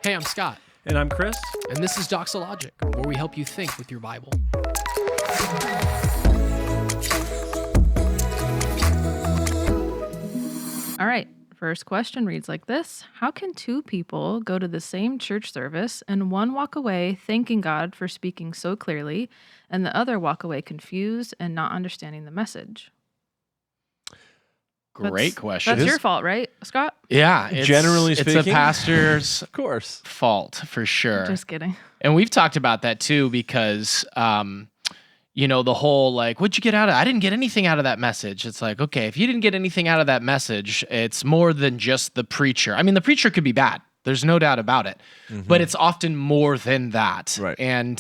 Hey, I'm Scott, And I'm Chris. and this is Doxalogic, where we help you think with your Bible. All right. First question reads like this. How can two people go to the same church service and one walk away thanking God for speaking so clearly and the other walk away confused and not understanding the message? Great question. That's your fault, right, Scott? Yeah, Generally it's speaking. a pastor's Of course. fault for sure. Just kidding. And we've talked about that too because, the whole like, what'd you get out of? I didn't get anything out of that message. It's like, okay, if you didn't get anything out of that message, it's more than just the preacher. I mean, the preacher could be bad. There's no doubt about it, but it's often more than that. Right. And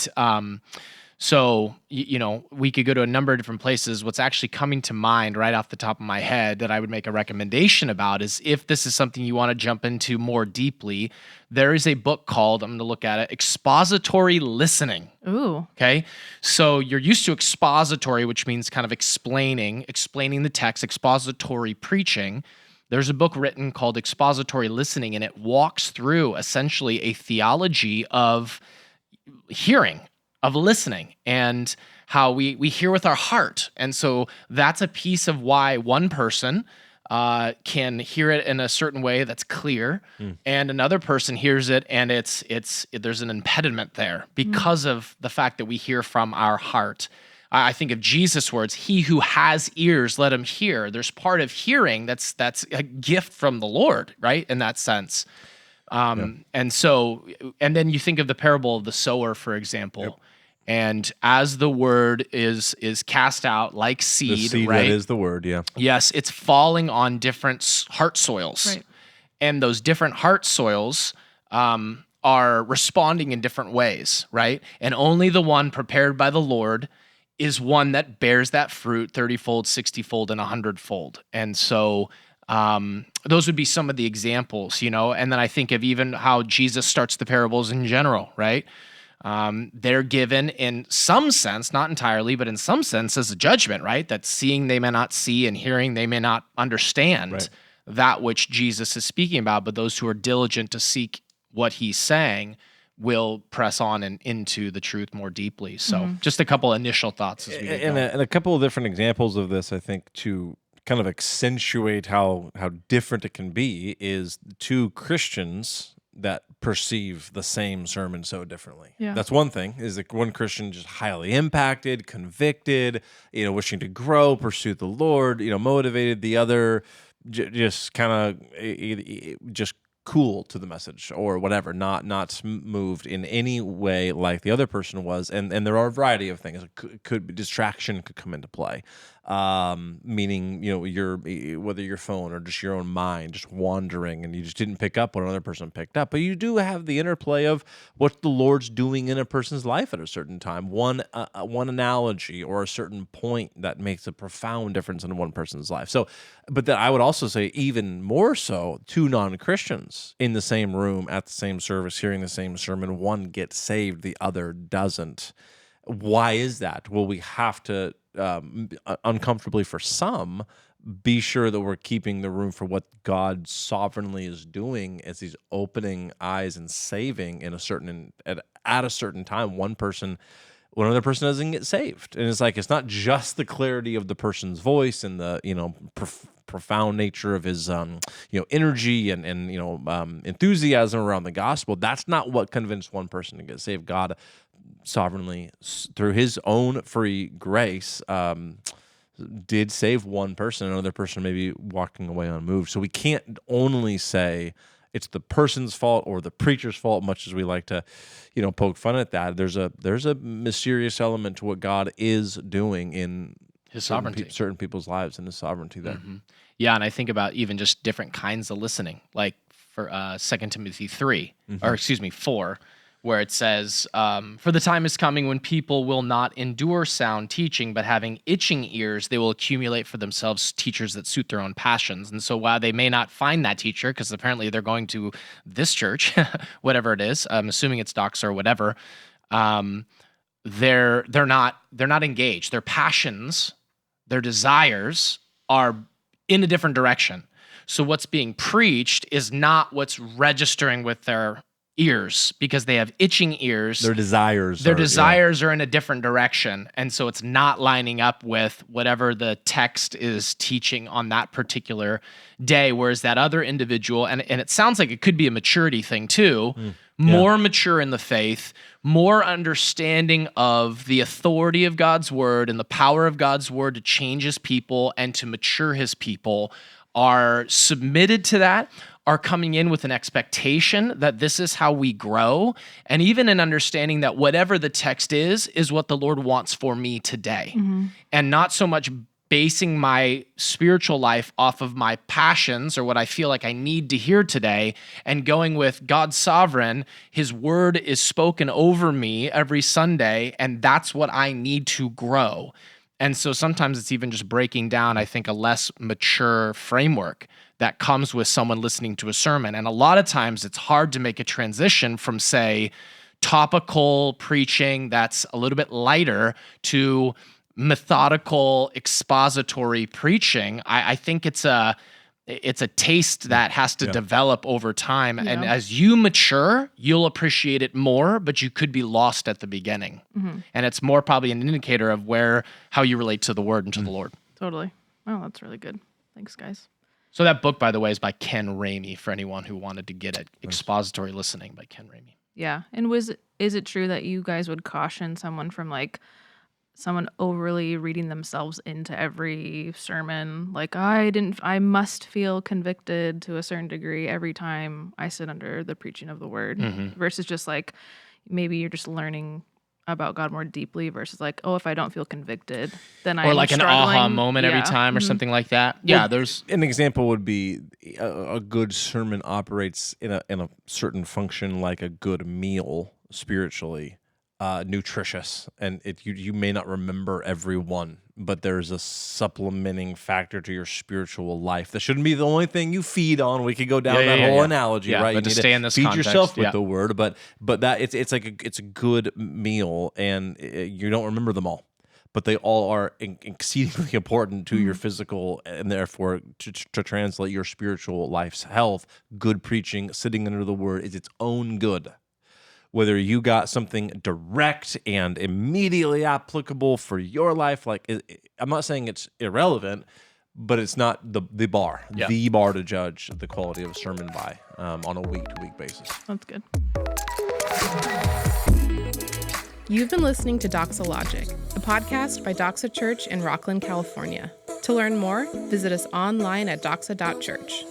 so, we could go to a number of different places. What's actually coming to mind right off the top of my head that I would make a recommendation about is if this is something you want to jump into more deeply, there is a book called, I'm going to look at it, Expository Listening. Ooh. Okay. So you're used to expository, which means kind of explaining the text, expository preaching. There's a book written called Expository Listening, and it walks through essentially a theology of hearing, of listening, and how we hear with our heart. And so that's a piece of why one person can hear it in a certain way that's clear, and another person hears it and there's an impediment there because of the fact that we hear from our heart. I think of Jesus' words, he who has ears, let him hear. There's part of hearing that's a gift from the Lord, right? In that sense. And then you think of the parable of the sower, for example. Yep. And as the word is cast out like seed, The seed right? that is the word, yeah. Yes, it's falling on different heart soils. Right. And those different heart soils are responding in different ways, right? And only the one prepared by the Lord is one that bears that fruit 30-fold, 60-fold, and 100-fold. And so those would be some of the examples, And then I think of even how Jesus starts the parables in general, right? They're given in some sense, not entirely, but in some sense as a judgment, right? That seeing they may not see and hearing they may not understand that which Jesus is speaking about, but those who are diligent to seek what he's saying will press on and into the truth more deeply. So just a couple initial thoughts as we get going. And a couple of different examples of this, I think, to kind of accentuate how different it can be is two Christians that perceive the same sermon so differently. Yeah. That's one thing, is that one Christian just highly impacted, convicted, wishing to grow, pursue the Lord, motivated. The other just kind of just cool to the message or whatever, not moved in any way like the other person was. And there are a variety of things. Could be distraction could come into play. Meaning, whether your phone or just your own mind just wandering and you just didn't pick up what another person picked up. But you do have the interplay of what the Lord's doing in a person's life at a certain time. One analogy or a certain point that makes a profound difference in one person's life. So, but then I would also say even more so, two non-Christians in the same room at the same service, hearing the same sermon, one gets saved, the other doesn't. Why is that? Well, we have to, uncomfortably for some, be sure that we're keeping the room for what God sovereignly is doing as he's opening eyes and saving in at a certain time. One other person doesn't get saved. And it's like, it's not just the clarity of the person's voice and the, profound nature of his, energy and enthusiasm around the gospel. That's not what convinced one person to get saved. God sovereignly, through his own free grace, did save one person, another person maybe walking away unmoved. So we can't only say it's the person's fault or the preacher's fault, much as we like to, poke fun at that. There's a mysterious element to what God is doing in His sovereignty, certain people's lives, and his sovereignty there. Mm-hmm. Yeah, and I think about even just different kinds of listening, like for 2 Timothy 3, or 4, where it says, for the time is coming when people will not endure sound teaching, but having itching ears, they will accumulate for themselves teachers that suit their own passions. And so while they may not find that teacher, because apparently they're going to this church, whatever it is, I'm assuming it's Dox or whatever, they're not engaged. Their passions, their desires are in a different direction. So what's being preached is not what's registering with their ears because they have itching ears. Their desires Are in a different direction. And so it's not lining up with whatever the text is teaching on that particular day. Whereas that other individual, and it sounds like it could be a maturity thing too, more mature in the faith, more understanding of the authority of God's word and the power of God's word to change his people and to mature his people, are submitted to that, are coming in with an expectation that this is how we grow, and even an understanding that whatever the text is what the Lord wants for me today. And not so much basing my spiritual life off of my passions or what I feel like I need to hear today, and going with God's sovereign, his word is spoken over me every Sunday, and that's what I need to grow. And so sometimes it's even just breaking down, I think, a less mature framework that comes with someone listening to a sermon. And a lot of times it's hard to make a transition from, say, topical preaching that's a little bit lighter to methodical expository preaching. I think it's a taste that has to develop over time. Yeah. And as you mature, you'll appreciate it more, but you could be lost at the beginning. And it's more probably an indicator of how you relate to the word and to the Lord. Totally. Oh, that's really good. Thanks, guys. So that book, by the way, is by Ken Ramey, for anyone who wanted to get it. Expository Listening by Ken Ramey. Yeah. And is it true that you guys would caution someone from someone overly reading themselves into every sermon? Like, I must feel convicted to a certain degree every time I sit under the preaching of the word, versus just maybe you're just learning about God more deeply versus if I don't feel convicted, then I'm or like struggling. An aha moment every time or something like that. Well, there's an example would be a good sermon operates in a certain function like a good meal spiritually. Nutritious, and you may not remember every one, but there's a supplementing factor to your spiritual life. That shouldn't be the only thing you feed on. We could go down that whole analogy, right? But you to need stay in this feed context, yourself with the word, but that it's a good meal, and you don't remember them all, but they all are exceedingly important to your physical, and therefore to translate your spiritual life's health. Good preaching, sitting under the word, is its own good. Whether you got something direct and immediately applicable for your life, I'm not saying it's irrelevant, but it's not the bar to judge the quality of a sermon by on a week-to-week basis. That's good. You've been listening to Doxalogic, a podcast by Doxa Church in Rockland, California. To learn more, visit us online at doxa.church.